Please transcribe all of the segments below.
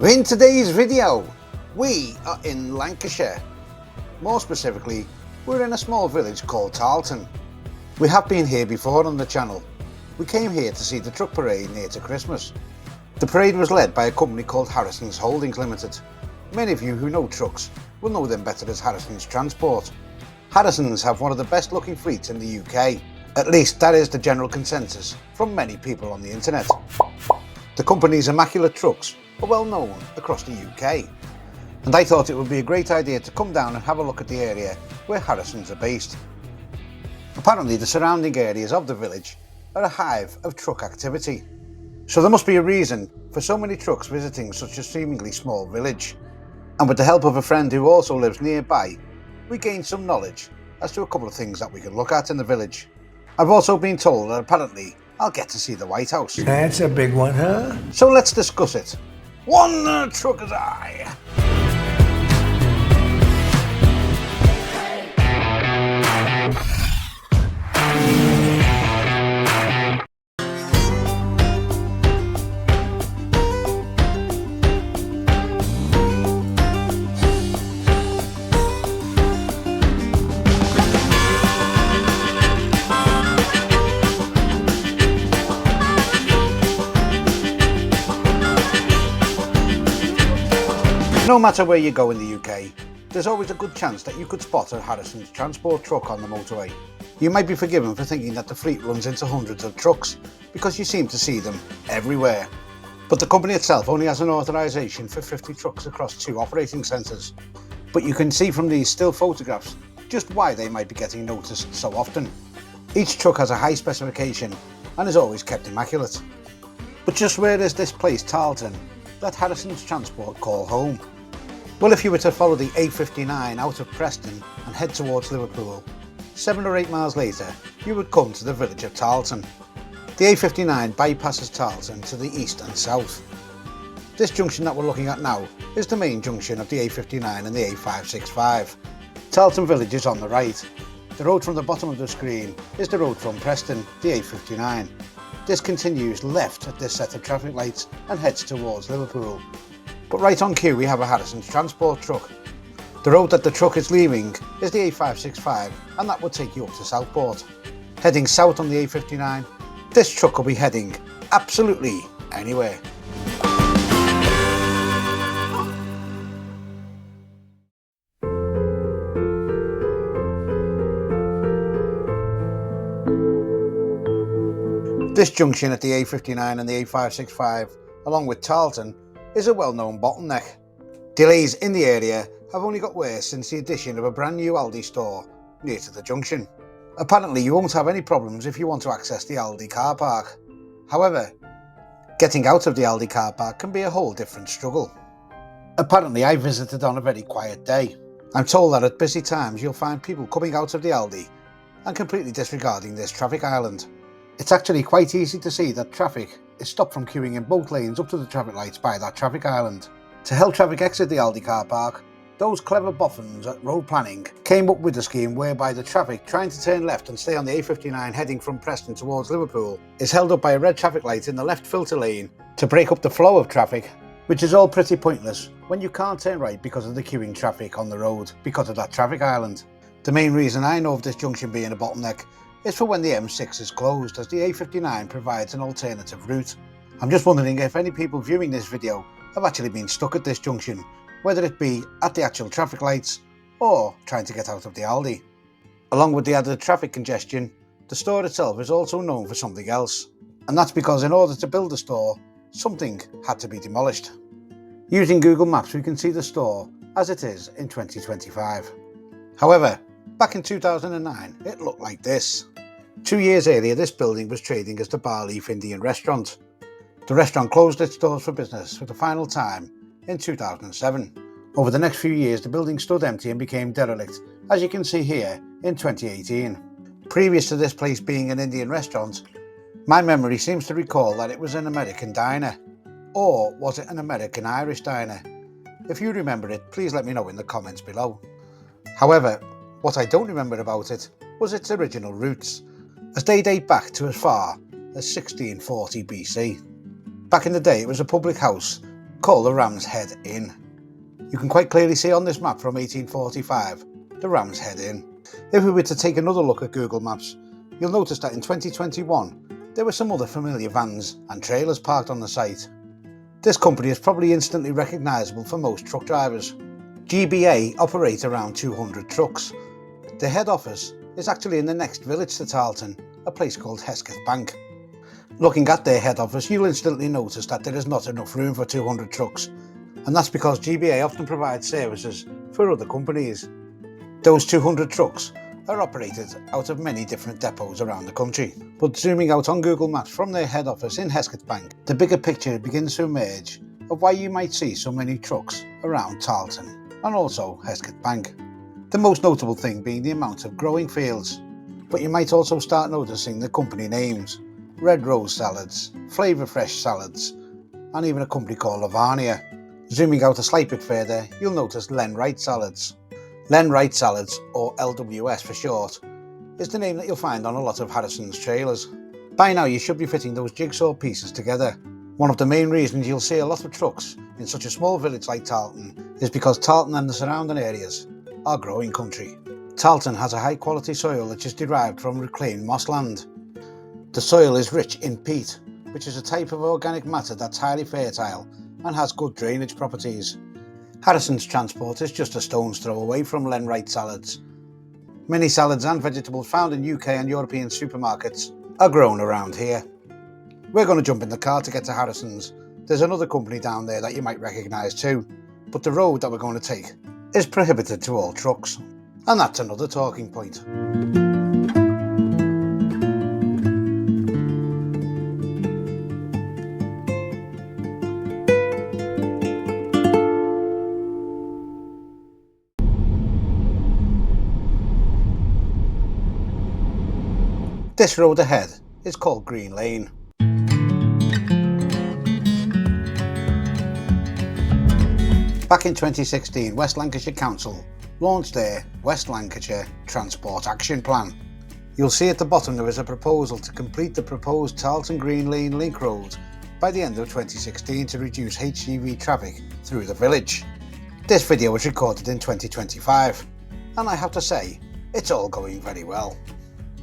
In today's video, we are in Lancashire. More specifically, we're in a small village called Tarleton. We have been here before on the channel. We came here to see the truck parade near to Christmas. The parade was led by a company called Harrisons Holdings Limited. Many of you who know trucks will know them better as Harrisons Transport. Harrisons have one of the best looking fleets in the UK. At least that is the general consensus from many people on the internet. The company's immaculate trucks are well known across the UK, and I thought it would be a great idea to come down and have a look at the area where Harrisons are based. Apparently the surrounding areas of the village are a hive of truck activity, so there must be a reason for so many trucks visiting such a seemingly small village. And with the help of a friend who also lives nearby, we gained some knowledge as to a couple of things that we could look at in the village. I've also been told that apparently I'll get to see the White House. That's a big one, huh? So let's discuss it. One trucker's eye. No matter where you go in the UK, there's always a good chance that you could spot a Harrisons Transport truck on the motorway. You might be forgiven for thinking that the fleet runs into hundreds of trucks because you seem to see them everywhere. But the company itself only has an authorisation for 50 trucks across 2 operating centres. But you can see from these still photographs just why they might be getting noticed so often. Each truck has a high specification and is always kept immaculate. But just where is this place, Tarleton, that Harrisons Transport call home? Well, if you were to follow the A59 out of Preston and head towards Liverpool, 7 or 8 miles later you would come to the village of Tarleton. The A59 bypasses Tarleton to the east and south. This junction that we're looking at now is the main junction of the A59 and the A565. Tarleton village is on the right. The road from the bottom of the screen is the road from Preston, the A59. This continues left at this set of traffic lights and heads towards Liverpool. But right on cue we have a Harrisons Transport truck. The road that the truck is leaving is the A565, and that will take you up to Southport. Heading south on the A59, this truck will be heading absolutely anywhere. This junction at the A59 and the A565, along with Tarleton, is a well-known bottleneck. Delays in the area have only got worse since the addition of a brand new Aldi store near to the junction. Apparently you won't have any problems if you want to access the Aldi car park. However, getting out of the Aldi car park can be a whole different struggle. Apparently I visited on a very quiet day. I'm told that at busy times you'll find people coming out of the Aldi and completely disregarding this traffic island. It's actually quite easy to see that traffic is stopped from queuing in both lanes up to the traffic lights by that traffic island. To help traffic exit the Aldi car park, those clever boffins at road planning came up with a scheme whereby the traffic trying to turn left and stay on the A59 heading from Preston towards Liverpool is held up by a red traffic light in the left filter lane to break up the flow of traffic, which is all pretty pointless when you can't turn right because of the queuing traffic on the road because of that traffic island. The main reason I know of this junction being a bottleneck is for when the M6 is closed, as the A59 provides an alternative route. I'm just wondering if any people viewing this video have actually been stuck at this junction, whether it be at the actual traffic lights or trying to get out of the Aldi. Along with the added traffic congestion, the store itself is also known for something else, and that's because in order to build the store, something had to be demolished. Using Google Maps we can see the store as it is in 2025. However, back in 2009 it looked like this. 2 years earlier this building was trading as the Bar Leaf Indian restaurant. The restaurant closed its doors for business for the final time in 2007. Over the next few years the building stood empty and became derelict, as you can see here in 2018. Previous to this place being an Indian restaurant, my memory seems to recall that it was an American diner. Or was it an American Irish diner? If you remember it, please let me know in the comments below. However, what I don't remember about it was its original roots, as they date back to as far as 1640 BC. Back in the day it was a public house called the Ram's Head Inn. You can quite clearly see on this map from 1845 the Ram's Head Inn. If we were to take another look at Google Maps, you'll notice that in 2021 there were some other familiar vans and trailers parked on the site. This company is probably instantly recognisable for most truck drivers. GBA operate around 200 trucks. Their head office is actually in the next village to Tarleton, a place called Hesketh Bank. Looking at their head office, you'll instantly notice that there is not enough room for 200 trucks, and that's because GBA often provides services for other companies. Those 200 trucks are operated out of many different depots around the country, but zooming out on Google Maps from their head office in Hesketh Bank, the bigger picture begins to emerge of why you might see so many trucks around Tarleton and also Hesketh Bank. The most notable thing being the amount of growing fields, but you might also start noticing the company names: Red Rose Salads, Flavour Fresh Salads, and even a company called Lavania. Zooming out a slight bit further, you'll notice Len Wright Salads. Len Wright Salads, or LWS for short, is the name that you'll find on a lot of Harrisons trailers. By now you should be fitting those jigsaw pieces together. One of the main reasons you'll see a lot of trucks in such a small village like Tarleton is because Tarleton and the surrounding areas are growing country. Tarleton has a high quality soil which is derived from reclaimed mossland. The soil is rich in peat, which is a type of organic matter that's highly fertile and has good drainage properties. Harrisons Transport is just a stone's throw away from Len Wright Salads. Many salads and vegetables found in UK and European supermarkets are grown around here. We're going to jump in the car to get to Harrisons. There's another company down there that you might recognise too, but the road that we're going to take is prohibited to all trucks, and that's another talking point. This road ahead is called Green Lane. Back in 2016, West Lancashire Council launched their West Lancashire Transport Action Plan. You'll see at the bottom there is a proposal to complete the proposed Tarleton Green Lane link road by the end of 2016 to reduce HGV traffic through the village. This video was recorded in 2025, and I have to say, it's all going very well.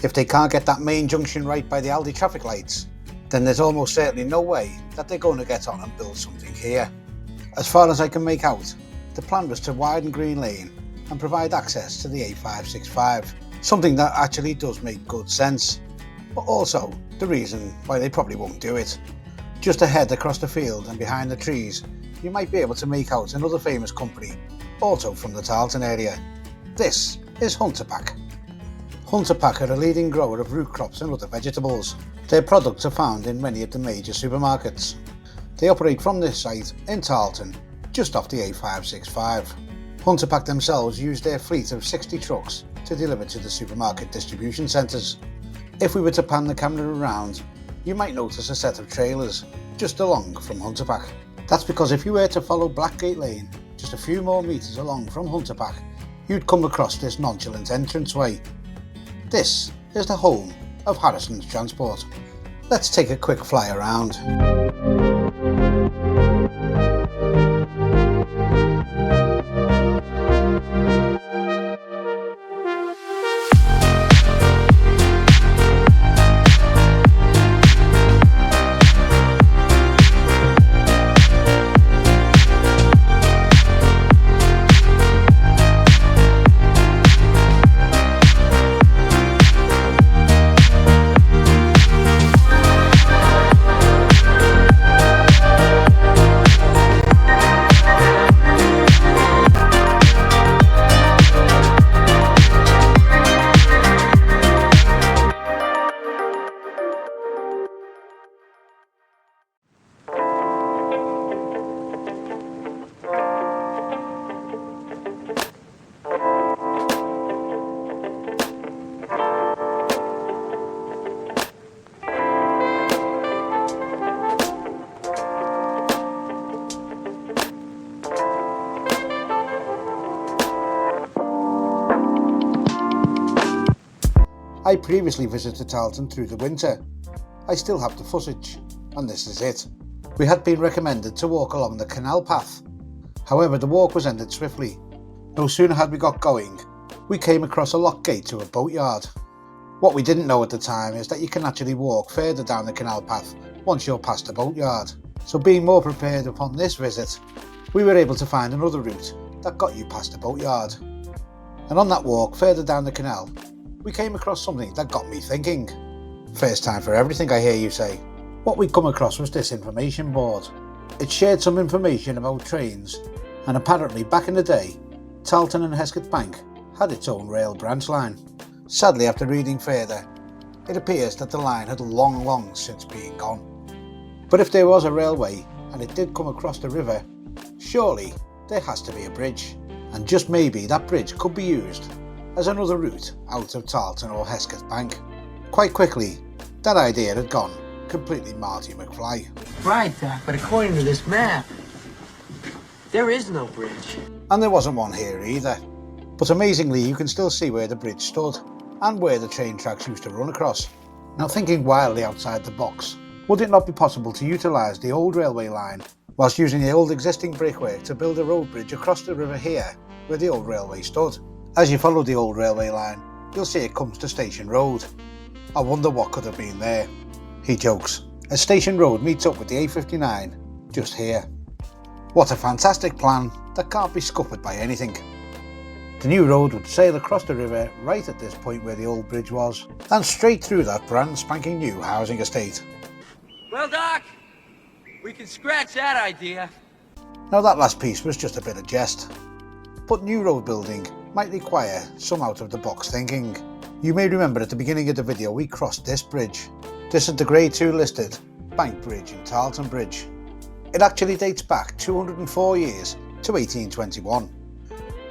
If they can't get that main junction right by the Aldi traffic lights, then there's almost certainly no way that they're going to get on and build something here. As far as I can make out, the plan was to widen Green Lane and provide access to the A565, something that actually does make good sense, but also the reason why they probably won't do it. Just ahead across the field and behind the trees, you might be able to make out another famous company, also from the Tarleton area. This is Hunter Pack. Hunter Pack are a leading grower of root crops and other vegetables. Their products are found in many of the major supermarkets. They operate from this site in Tarleton, just off the A565. Hunter Pack themselves use their fleet of 60 trucks to deliver to the supermarket distribution centres. If we were to pan the camera around, you might notice a set of trailers just along from Hunter Pack. That's because if you were to follow Blackgate Lane just a few more metres along from Hunter Pack, you'd come across this nonchalant entranceway. This is the home of Harrisons Transport. Let's take a quick fly around. I previously visited Tarleton through the winter. I still have the footage, and this is it. We had been recommended to walk along the canal path. However, the walk was ended swiftly. No sooner had we got going, we came across a locked gate to a boatyard. What we didn't know at the time is that you can actually walk further down the canal path once you're past the boatyard. So being more prepared upon this visit, we were able to find another route that got you past the boatyard. And on that walk further down the canal, we came across something that got me thinking. First time for everything, I hear you say. What we come across was this information board. It shared some information about trains, and apparently back in the day, Tarleton and Hesketh Bank had its own rail branch line. Sadly, after reading further, it appears that the line had long since been gone. But if there was a railway and it did come across the river, surely there has to be a bridge, and just maybe that bridge could be used as another route out of Tarleton or Hesketh Bank. Quite quickly, that idea had gone completely Marty McFly. Right, Doc, but according to this map, there is no bridge. And there wasn't one here either. But amazingly, you can still see where the bridge stood and where the train tracks used to run across. Now, thinking wildly outside the box, would it not be possible to utilise the old railway line whilst using the old existing brickwork to build a road bridge across the river here where the old railway stood? As you follow the old railway line, you'll see it comes to Station Road. I wonder what could have been there. He jokes, as Station Road meets up with the A59 just here. What a fantastic plan that can't be scuppered by anything. The new road would sail across the river right at this point where the old bridge was, and straight through that brand spanking new housing estate. Well, Doc, we can scratch that idea. Now that last piece was just a bit of jest, but new road building might require some out of the box thinking. You may remember at the beginning of the video we crossed this bridge. This is the Grade 2 listed Bank Bridge in Tarleton Bridge. It actually dates back 204 years to 1821.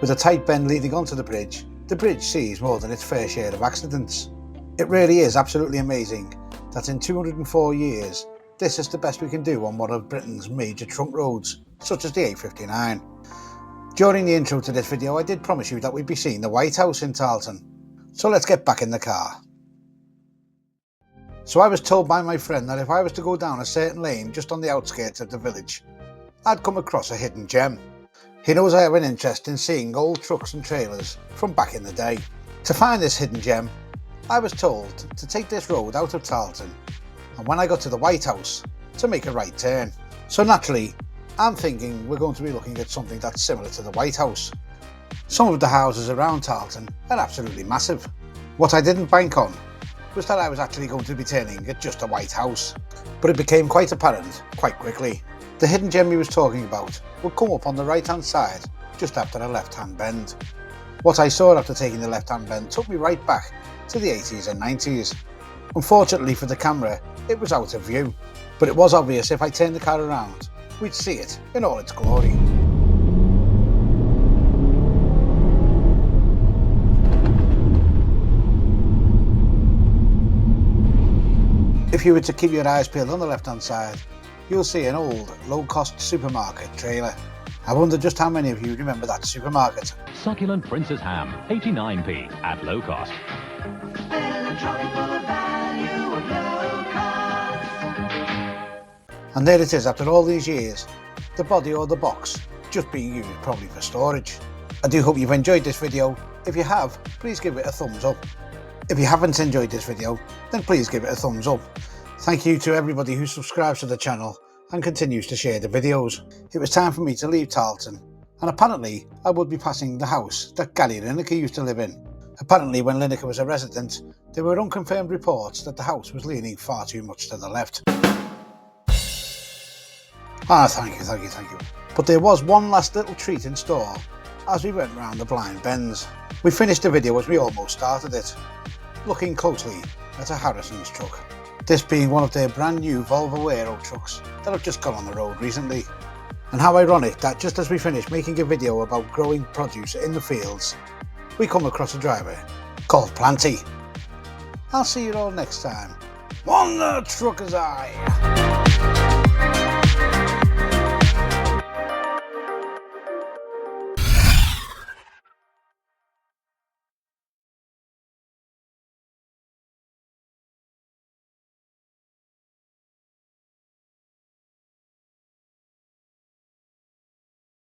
With a tight bend leading onto the bridge sees more than its fair share of accidents. It really is absolutely amazing that in 204 years, this is the best we can do on one of Britain's major trunk roads, such as the A59. During the intro to this video, I did promise you that we'd be seeing the White House in Tarleton, so let's get back in the car. So I was told by my friend that if I was to go down a certain lane just on the outskirts of the village, I'd come across a hidden gem. He knows I have an interest in seeing old trucks and trailers from back in the day. To find this hidden gem, I was told to take this road out of Tarleton, and when I got to the White House, to make a right turn. So naturally, I'm thinking we're going to be looking at something that's similar to the White House. Some of the houses around Tarleton are absolutely massive. What I didn't bank on was that I was actually going to be turning at just a White House, but it became quite apparent quite quickly. The hidden gem he was talking about would come up on the right hand side just after a left hand bend. What I saw after taking the left hand bend took me right back to the 80s and 90s. Unfortunately for the camera, it was out of view, but it was obvious if I turned the car around, we'd see it in all its glory. If you were to keep your eyes peeled on the left hand side, you'll see an old, low-cost supermarket trailer. I wonder just how many of you remember that supermarket. Succulent Prince's Ham, 89p at low cost. And there it is after all these years, the body or the box just being used probably for storage. I do hope you've enjoyed this video. If you have, please give it a thumbs up. If you haven't enjoyed this video, then please give it a thumbs up. Thank you to everybody who subscribes to the channel and continues to share the videos. It was time for me to leave Tarleton, and apparently I would be passing the house that Gary Lineker used to live in. Apparently when Lineker was a resident, there were unconfirmed reports that the house was leaning far too much to the left. Thank you. But there was one last little treat in store as we went round the blind bends. We finished the video as we almost started it, looking closely at a Harrisons truck. This being one of their brand new Volvo Aero trucks that have just gone on the road recently. And how ironic that just as we finished making a video about growing produce in the fields, we come across a driver called Planty. I'll see you all next time on the Trucker's Eye.